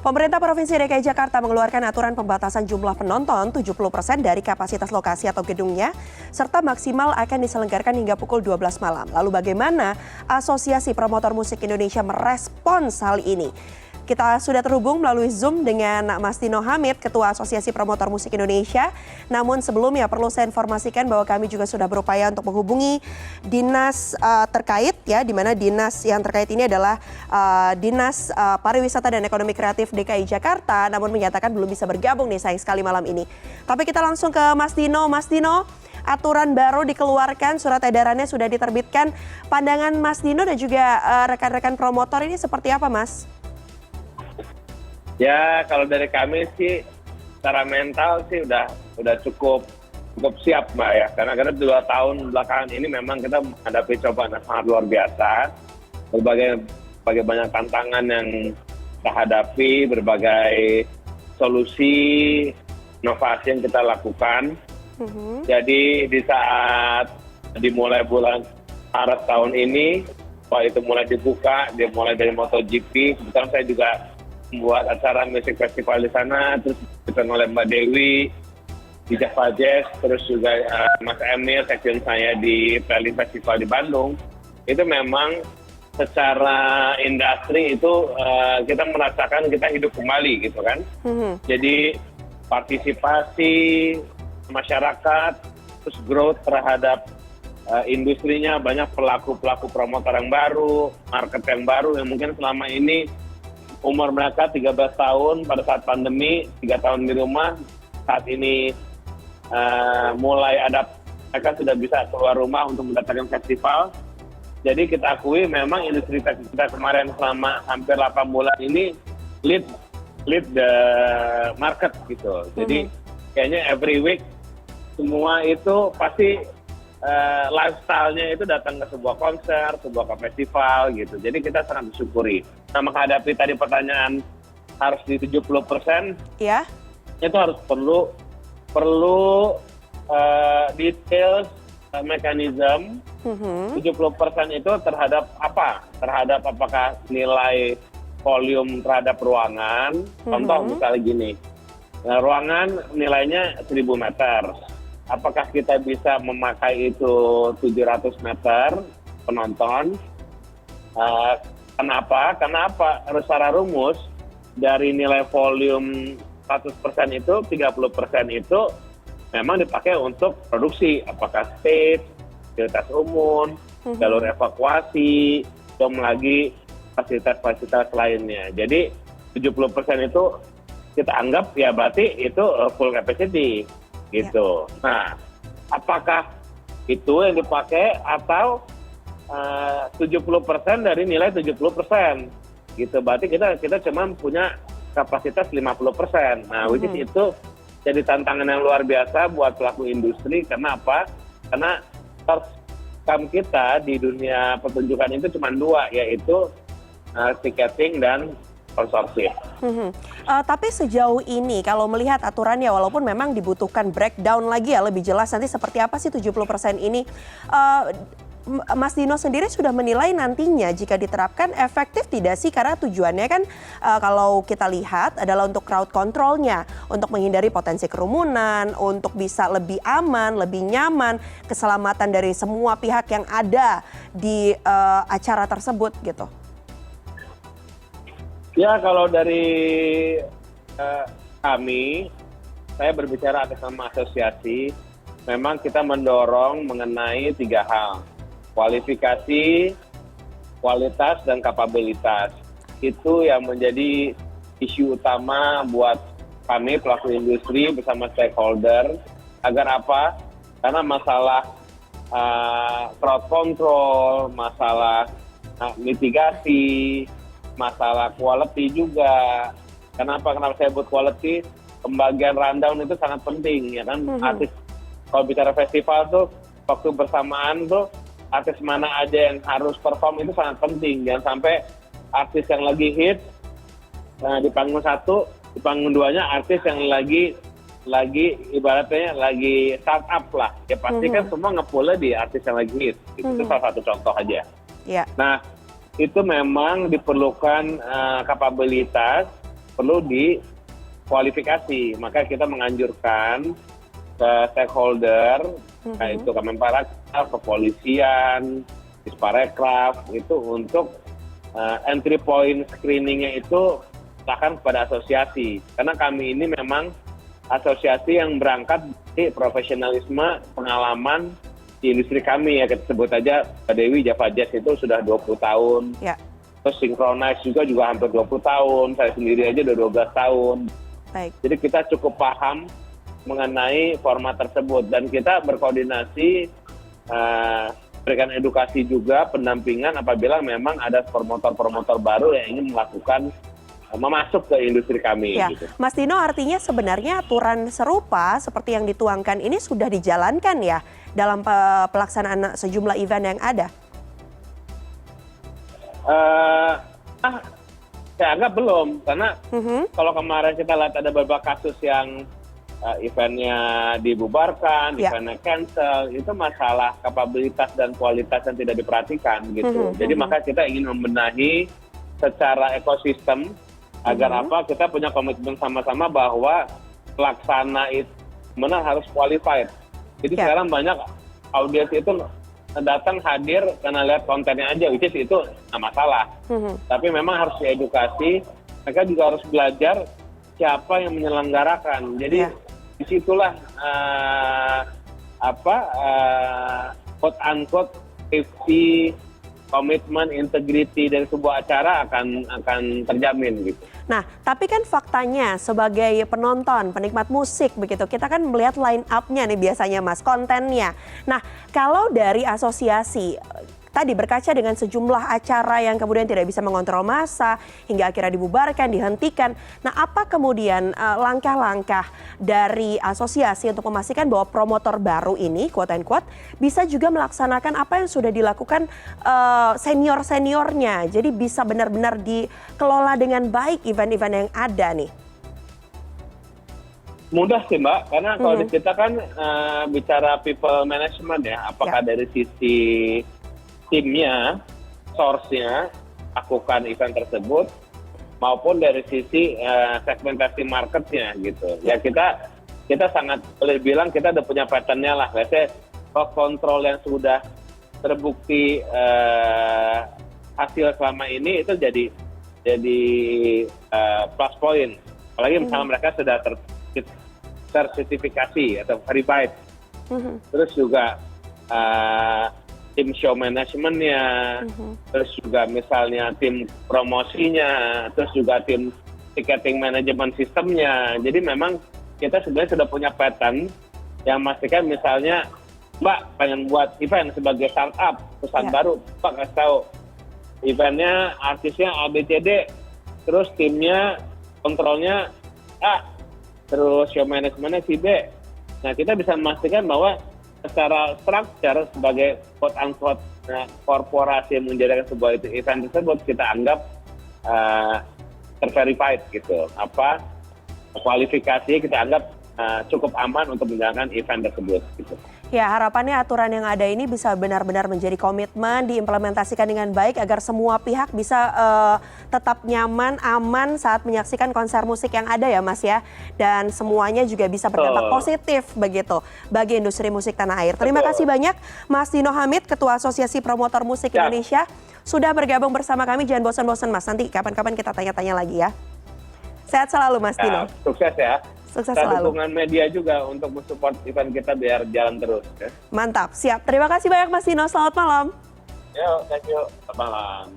Pemerintah Provinsi DKI Jakarta mengeluarkan aturan pembatasan jumlah penonton 70% dari kapasitas lokasi atau gedungnya, serta maksimal akan diselenggarakan hingga pukul 12 malam. Lalu bagaimana Asosiasi Promotor Musik Indonesia merespons hal ini? Kita sudah terhubung melalui Zoom dengan Mas Dino Hamid, Ketua Asosiasi Promotor Musik Indonesia. Namun sebelumnya perlu saya informasikan bahwa kami juga sudah berupaya untuk menghubungi dinas terkait, ya, di mana dinas yang terkait ini adalah Dinas Pariwisata dan Ekonomi Kreatif DKI Jakarta, namun menyatakan belum bisa bergabung nih sayang sekali malam ini. Tapi kita langsung ke Mas Dino. Mas Dino, aturan baru dikeluarkan, surat edarannya sudah diterbitkan. Pandangan Mas Dino dan juga rekan-rekan promotor ini seperti apa, Mas? Ya, kalau dari kami sih secara mental sih udah cukup siap, Mbak, ya. Karena 2 tahun belakangan ini memang kita menghadapi cobaan yang sangat luar biasa. Berbagai banyak tantangan yang kita hadapi, berbagai solusi inovasi yang kita lakukan. Jadi di saat dimulai bulan Maret tahun ini, waktu itu mulai dibuka, dimulai dari MotoGP. Kebetulan saya juga membuat acara musik festival di sana, terus dipimpin oleh Mbak Dewi di Java Jazz, terus juga Mas Emil, sekjen saya di Pelin Festival di Bandung. Itu memang secara industri itu kita merasakan kita hidup kembali gitu kan. Jadi partisipasi masyarakat, terus growth terhadap industrinya, banyak pelaku promotor yang baru, market yang baru yang mungkin selama ini umur mereka 13 tahun pada saat pandemi, 3 tahun di rumah, saat ini mulai mereka sudah bisa keluar rumah untuk mendatangkan festival. Jadi kita akui memang industri kita kemarin selama hampir 8 bulan ini lead the market gitu. Jadi kayaknya every week semua itu pasti lifestyle-nya itu datang ke sebuah konser, sebuah festival gitu. Jadi kita sangat bersyukuri. Nah, menghadapi tadi pertanyaan harus di 70%, ya, itu harus perlu details mekanisme. 70% itu terhadap apa? Terhadap apakah nilai volume terhadap ruangan. Contoh misalnya gini, ruangan nilainya 1000 meter. Apakah kita bisa memakai itu 700 meter penonton? Kenapa? Secara rumus dari nilai volume 100% itu, 30% itu memang dipakai untuk produksi. Apakah stage, fasilitas umum, jalur evakuasi, belum lagi fasilitas-fasilitas lainnya. Jadi 70% itu kita anggap ya berarti itu full capacity. Gitu. Nah, apakah itu yang dipakai atau 70% dari nilai 70%? Gitu. Berarti kita cuma punya kapasitas 50%. Nah, which is itu jadi tantangan yang luar biasa buat pelaku industri. Karena apa? Karena income kita di dunia pertunjukan itu cuma 2, yaitu ticketing dan sponsorship. Tapi sejauh ini kalau melihat aturannya, walaupun memang dibutuhkan breakdown lagi ya lebih jelas nanti seperti apa sih 70% ini, Mas Dino sendiri sudah menilai nantinya jika diterapkan efektif tidak sih? Karena tujuannya kan kalau kita lihat adalah untuk crowd control-nya, untuk menghindari potensi kerumunan, untuk bisa lebih aman, lebih nyaman, keselamatan dari semua pihak yang ada di acara tersebut gitu. Ya, kalau dari kami, saya berbicara atas nama asosiasi, memang kita mendorong mengenai 3 hal. Kualifikasi, kualitas, dan kapabilitas. Itu yang menjadi isu utama buat kami pelaku industri bersama stakeholder. Agar apa? Karena masalah crowd control, masalah mitigasi, masalah quality juga. Kenapa saya buat quality? Pembagian rundown itu sangat penting, ya kan? Artis, kalau bicara festival tuh, waktu bersamaan tuh, artis mana aja yang harus perform itu sangat penting. Jangan sampai artis yang lagi hit, di panggung 1, di panggung 2-nya artis yang lagi ibaratnya lagi startup lah. Ya pasti kan semua nge-pull-nya di artis yang lagi hit. Itu salah satu contoh aja. Nah, itu memang diperlukan kapabilitas, perlu dikualifikasi. Maka kita menganjurkan ke stakeholder, yaitu Kemenparekraf, kepolisian, Disparekraf, itu untuk entry point screeningnya itu serahkan kepada asosiasi. Karena kami ini memang asosiasi yang berangkat dari profesionalisme, pengalaman di industri kami ya. Kita sebut aja Mbak Dewi, Java Jazz itu sudah 20 tahun. Ya. Terus Synchronize juga hampir 20 tahun. Saya sendiri aja udah 12 tahun. Baik. Jadi kita cukup paham mengenai format tersebut. Dan kita berkoordinasi, berikan edukasi juga, pendampingan apabila memang ada promotor-promotor baru yang ingin melakukan memasuk ke industri kami. Ya, Gitu. Mas Dino, artinya sebenarnya aturan serupa seperti yang dituangkan ini sudah dijalankan ya dalam pelaksanaan sejumlah event yang ada? Saya anggap belum, karena kalau kemarin kita lihat ada beberapa kasus yang eventnya dibubarkan, eventnya cancel, itu masalah kapabilitas dan kualitas yang tidak diperhatikan gitu. Jadi maka kita ingin membenahi secara ekosistem agar kita punya komitmen sama-sama bahwa pelaksana itu benar harus qualified. Jadi sekarang banyak audiens itu datang hadir karena lihat kontennya aja, which is itu nggak masalah. Tapi memang harus diedukasi, mereka juga harus belajar siapa yang menyelenggarakan. Jadi disitulah quote unquote safety, komitmen, integriti dari sebuah acara akan terjamin gitu. Nah, tapi kan faktanya sebagai penonton, penikmat musik begitu, kita kan melihat line up-nya nih biasanya Mas, kontennya. Nah, kalau dari asosiasi tadi berkaca dengan sejumlah acara yang kemudian tidak bisa mengontrol massa hingga akhirnya dibubarkan, dihentikan. Nah, apa kemudian langkah-langkah dari asosiasi untuk memastikan bahwa promotor baru ini, quote and quote, bisa juga melaksanakan apa yang sudah dilakukan senior-seniornya. Jadi bisa benar-benar dikelola dengan baik event-event yang ada nih. Mudah sih Mbak, karena kalau di kita kan bicara people management ya, apakah dari sisi timnya, source-nya, lakukan event tersebut, maupun dari sisi segmentasi marketnya gitu. Ya kita sangat boleh bilang kita udah punya pattern-nya lah. Biasanya kontrol yang sudah terbukti hasil selama ini itu jadi plus point. Apalagi misalnya mereka sudah tersertifikasi atau verified. Terus juga tim show manajemennya, terus juga misalnya tim promosinya, terus juga tim ticketing management sistemnya. Jadi memang kita sebenarnya sudah punya pattern yang memastikan misalnya Mbak pengen buat event sebagai startup, perusahaan baru, Mbak kasih tahu eventnya artisnya ABCD, terus timnya kontrolnya A, terus show manajemennya si B. Nah kita bisa memastikan bahwa secara structure sebagai quote unquote korporasi yang menjadikan sebuah event tersebut kita anggap terverified gitu. Kualifikasi kita anggap cukup aman untuk menjalankan event tersebut gitu. Ya, harapannya aturan yang ada ini bisa benar-benar menjadi komitmen, diimplementasikan dengan baik agar semua pihak bisa tetap nyaman, aman saat menyaksikan konser musik yang ada ya Mas ya. Dan semuanya juga bisa berdampak positif begitu bagi industri musik tanah air. Terima kasih banyak Mas Dino Hamid, Ketua Asosiasi Promotor Musik Indonesia, sudah bergabung bersama kami. Jangan bosan-bosan Mas, nanti kapan-kapan kita tanya-tanya lagi ya. Sehat selalu Mas Dino. Sukses ya. Sukses dan selalu. Dukungan media juga untuk mensupport event kita biar jalan terus. Ya. Mantap, siap. Terima kasih banyak Mas Dino, selamat malam. Yo, thank you. Selamat malam.